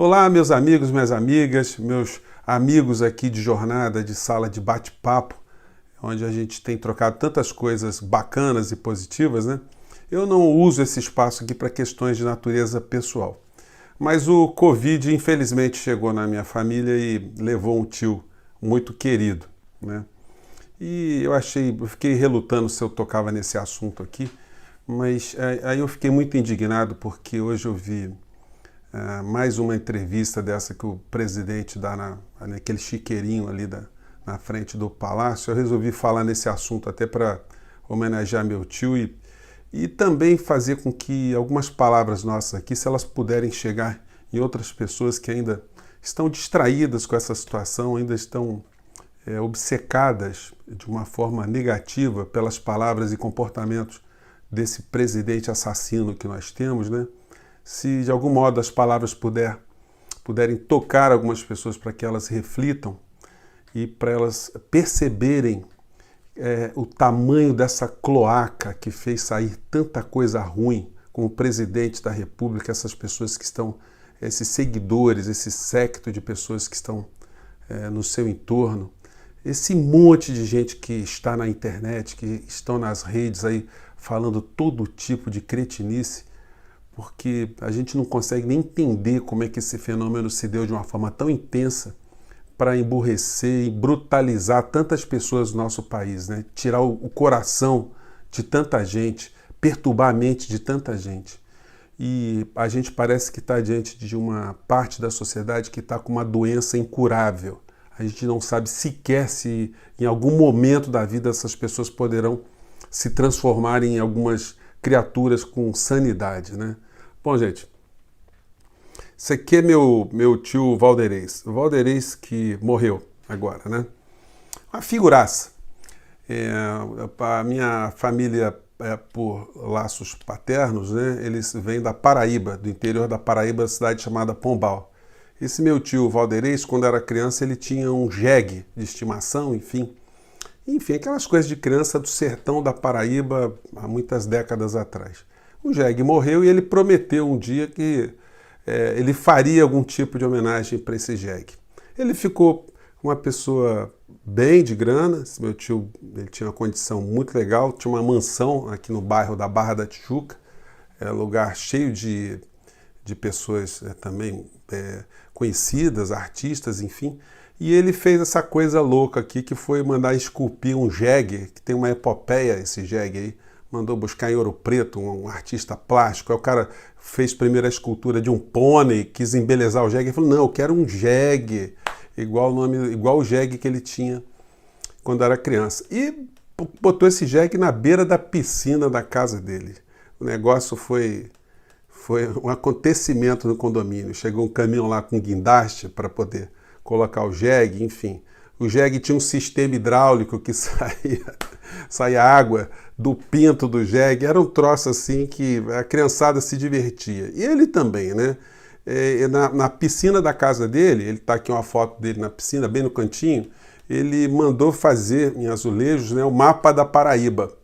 Olá, meus amigos, minhas amigas, meus amigos aqui de jornada, de sala de bate-papo, onde a gente tem trocado tantas coisas bacanas e positivas, né? Eu não uso esse espaço aqui para questões de natureza pessoal. Mas o Covid, infelizmente, chegou na minha família e levou um tio muito querido, né? E eu fiquei relutando se eu tocava nesse assunto aqui, mas aí eu fiquei muito indignado porque hoje eu vi mais uma entrevista dessa que o presidente dá naquele chiqueirinho ali na frente do palácio. Eu resolvi falar nesse assunto até para homenagear meu tio e também fazer com que algumas palavras nossas aqui, se elas puderem chegar em outras pessoas que ainda estão distraídas com essa situação, ainda estão obcecadas de uma forma negativa pelas palavras e comportamentos desse presidente assassino que nós temos, né? Se de algum modo as palavras puderem tocar algumas pessoas para que elas reflitam e para elas perceberem o tamanho dessa cloaca que fez sair tanta coisa ruim, como o presidente da República, essas pessoas que estão, esses seguidores, esse séquito de pessoas que estão no seu entorno, esse monte de gente que está na internet, que estão nas redes aí falando todo tipo de cretinice, porque a gente não consegue nem entender como é que esse fenômeno se deu de uma forma tão intensa para emburrecer e brutalizar tantas pessoas do nosso país, né? Tirar o coração de tanta gente, perturbar a mente de tanta gente. E a gente parece que está diante de uma parte da sociedade que está com uma doença incurável. A gente não sabe sequer se em algum momento da vida essas pessoas poderão se transformar em algumas criaturas com sanidade, né? Bom, gente, esse aqui é meu tio Valderez. O Valderez que morreu agora, né? Uma figuraça. A minha família, por laços paternos, né? Eles vêm da Paraíba, do interior da Paraíba, cidade chamada Pombal. Esse meu tio Valderez, quando era criança, ele tinha um jegue de estimação, enfim. Enfim, aquelas coisas de criança do sertão da Paraíba há muitas décadas atrás. O jegue morreu e ele prometeu um dia que ele faria algum tipo de homenagem para esse jegue. Ele ficou uma pessoa bem de grana, esse meu tio ele tinha uma condição muito legal, tinha uma mansão aqui no bairro da Barra da Tijuca, lugar cheio de pessoas também conhecidas, artistas, enfim. E ele fez essa coisa louca aqui, que foi mandar esculpir um jegue, que tem uma epopeia esse jegue aí, mandou buscar em Ouro Preto um artista plástico. Aí o cara fez primeiro a escultura de um pônei, quis embelezar o jegue, e falou, não, eu quero um jegue, igual o jegue que ele tinha quando era criança. E botou esse jegue na beira da piscina da casa dele. O negócio foi um acontecimento no condomínio. Chegou um caminhão lá com guindaste para poder colocar o jegue, enfim. O jegue tinha um sistema hidráulico que saía água do pinto do jegue. Era um troço assim que a criançada se divertia. E ele também, né? Na piscina da casa dele, ele está aqui uma foto dele na piscina, bem no cantinho, ele mandou fazer em azulejos, né, o mapa da Paraíba.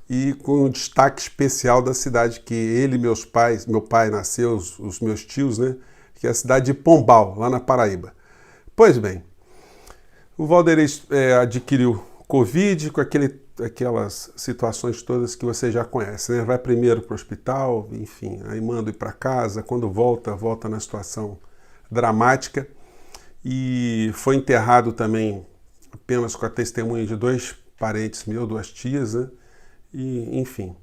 E com um destaque especial da cidade que ele e meu pai nasceu, os meus tios, né? Que é a cidade de Pombal, lá na Paraíba. Pois bem, o Valderez adquiriu Covid com aquelas situações todas que você já conhece, né? Vai primeiro para o hospital, enfim, aí manda ir para casa, quando volta na situação dramática. E foi enterrado também apenas com a testemunha de dois parentes meus, duas tias, né? E, enfim.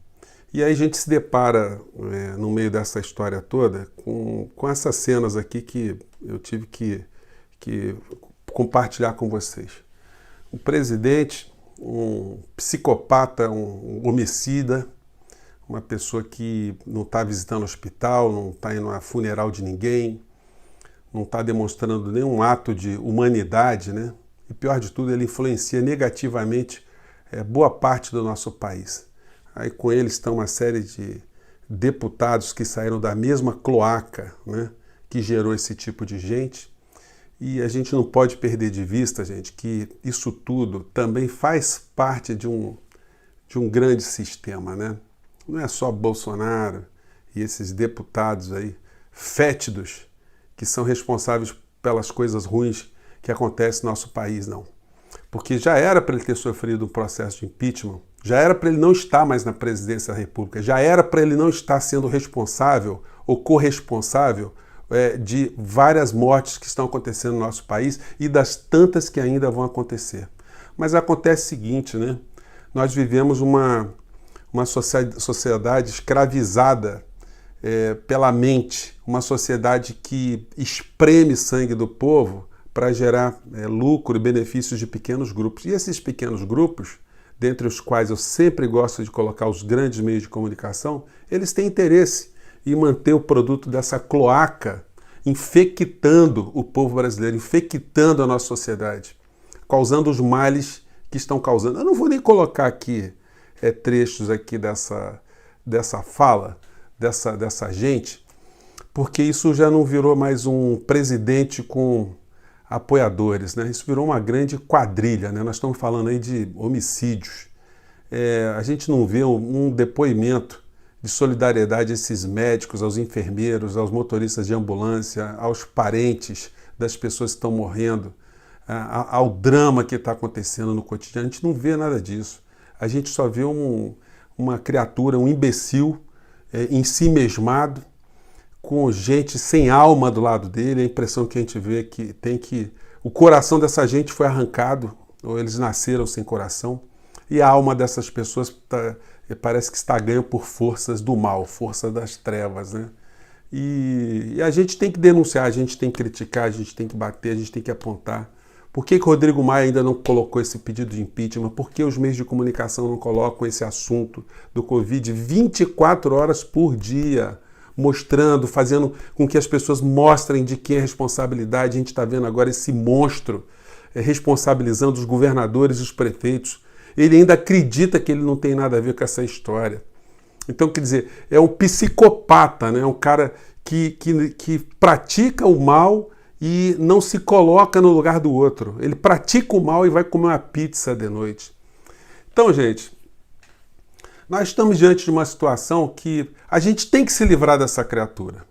E aí a gente se depara, no meio dessa história toda, com essas cenas aqui que eu tive que compartilhar com vocês. O presidente, um psicopata, um homicida, uma pessoa que não está visitando o hospital, não está indo a funeral de ninguém, não está demonstrando nenhum ato de humanidade, né? E pior de tudo, ele influencia negativamente boa parte do nosso país. Aí com ele estão uma série de deputados que saíram da mesma cloaca, né, que gerou esse tipo de gente. E a gente não pode perder de vista, gente, que isso tudo também faz parte de um grande sistema, né? Não é só Bolsonaro e esses deputados aí fétidos que são responsáveis pelas coisas ruins que acontecem no nosso país, não. Porque já era para ele ter sofrido um processo de impeachment, já era para ele não estar mais na presidência da República, já era para ele não estar sendo responsável ou corresponsável de várias mortes que estão acontecendo no nosso país e das tantas que ainda vão acontecer. Mas acontece o seguinte, né? Nós vivemos uma sociedade escravizada pela mente, uma sociedade que espreme sangue do povo para gerar lucro e benefícios de pequenos grupos. E esses pequenos grupos, dentre os quais eu sempre gosto de colocar os grandes meios de comunicação, eles têm interesse em manter o produto dessa cloaca infectando o povo brasileiro, infectando a nossa sociedade, causando os males que estão causando. Eu não vou nem colocar aqui trechos aqui dessa fala, dessa gente, porque isso já não virou mais um presidente com apoiadores, né? Isso virou uma grande quadrilha, né? Nós estamos falando aí de homicídios. A gente não vê um depoimento de solidariedade a esses médicos, aos enfermeiros, aos motoristas de ambulância, aos parentes das pessoas que estão morrendo, ao drama que está acontecendo no cotidiano. A gente não vê nada disso. A gente só vê uma criatura, um imbecil, em si mesmado, com gente sem alma do lado dele. A impressão que a gente vê que o coração dessa gente foi arrancado, ou eles nasceram sem coração, e a alma dessas pessoas parece que está ganha por forças do mal, força das trevas, né? E a gente tem que denunciar, a gente tem que criticar, a gente tem que bater, a gente tem que apontar. Por que Rodrigo Maia ainda não colocou esse pedido de impeachment? Por que os meios de comunicação não colocam esse assunto do Covid 24 horas por dia, mostrando, fazendo com que as pessoas mostrem de quem é a responsabilidade? A gente está vendo agora esse monstro responsabilizando os governadores e os prefeitos. Ele ainda acredita que ele não tem nada a ver com essa história. Então, quer dizer, é um psicopata, né? Um cara que pratica o mal e não se coloca no lugar do outro. Ele pratica o mal e vai comer uma pizza de noite. Então, gente, nós estamos diante de uma situação que a gente tem que se livrar dessa criatura.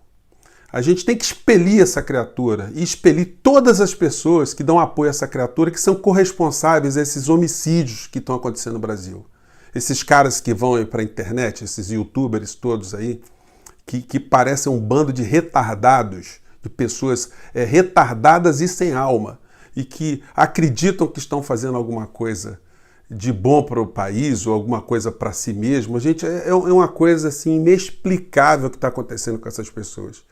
A gente tem que expelir essa criatura e expelir todas as pessoas que dão apoio a essa criatura, que são corresponsáveis a esses homicídios que estão acontecendo no Brasil. Esses caras que vão para a internet, esses youtubers todos aí, que parecem um bando de retardados, de pessoas retardadas e sem alma, e que acreditam que estão fazendo alguma coisa de bom para o país ou alguma coisa para si mesmo. Gente, é uma coisa assim inexplicável que está acontecendo com essas pessoas.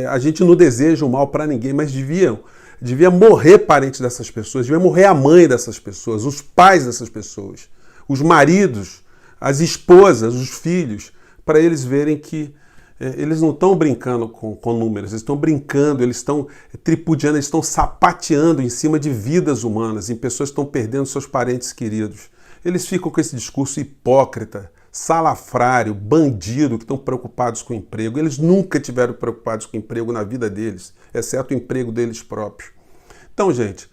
A gente não deseja o mal para ninguém, mas devia morrer parentes dessas pessoas, devia morrer a mãe dessas pessoas, os pais dessas pessoas, os maridos, as esposas, os filhos, para eles verem que eles não estão brincando com números, eles estão brincando, eles estão tripudiando, eles estão sapateando em cima de vidas humanas, em pessoas que estão perdendo seus parentes queridos. Eles ficam com esse discurso hipócrita, salafrário, bandido, que estão preocupados com o emprego. Eles nunca tiveram preocupados com o emprego na vida deles, exceto o emprego deles próprios. Então, gente,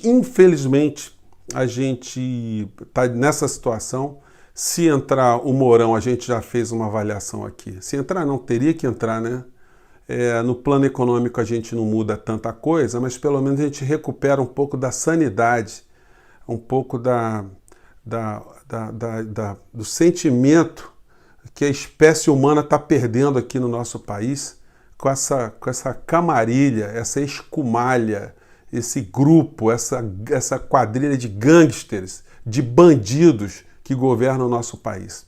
infelizmente, a gente está nessa situação. Se entrar o Mourão, a gente já fez uma avaliação aqui. Se entrar, não, teria que entrar, né? No plano econômico a gente não muda tanta coisa, mas pelo menos a gente recupera um pouco da sanidade, um pouco do sentimento que a espécie humana está perdendo aqui no nosso país, com essa camarilha, essa escumalha, esse grupo, essa quadrilha de gangsters, de bandidos que governam o nosso país.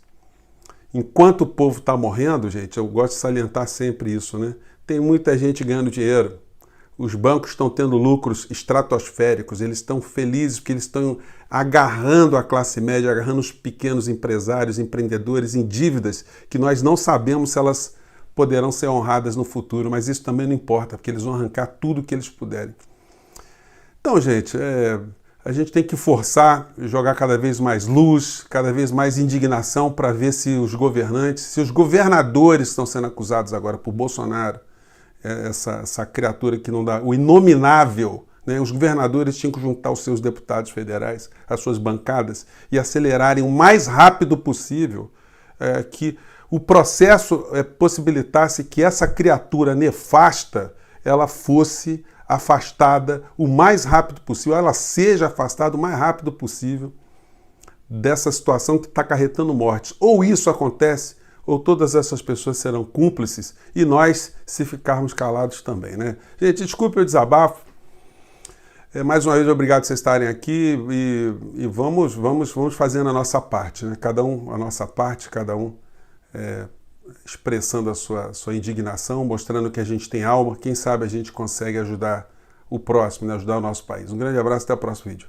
Enquanto o povo está morrendo, gente, eu gosto de salientar sempre isso, né? Tem muita gente ganhando dinheiro. Os bancos estão tendo lucros estratosféricos, eles estão felizes porque eles estão agarrando a classe média, agarrando os pequenos empresários, empreendedores em dívidas que nós não sabemos se elas poderão ser honradas no futuro, mas isso também não importa, porque eles vão arrancar tudo que eles puderem. Então, gente, a gente tem que forçar, jogar cada vez mais luz, cada vez mais indignação para ver se os governantes, se os governadores estão sendo acusados agora por Bolsonaro, essa criatura que não dá, o inominável, né? Os governadores tinham que juntar os seus deputados federais, as suas bancadas, e acelerarem o mais rápido possível que o processo possibilitasse que essa criatura nefasta ela fosse afastada o mais rápido possível, ela seja afastada o mais rápido possível dessa situação que está acarretando mortes. Ou isso acontece, ou todas essas pessoas serão cúmplices e nós, se ficarmos calados também, né? Gente, desculpe o desabafo. Mais uma vez, obrigado por vocês estarem aqui e vamos fazendo a nossa parte, né? Cada um a nossa parte, cada um expressando a sua indignação, mostrando que a gente tem alma. Quem sabe a gente consegue ajudar o próximo, né? Ajudar o nosso país. Um grande abraço, até o próximo vídeo.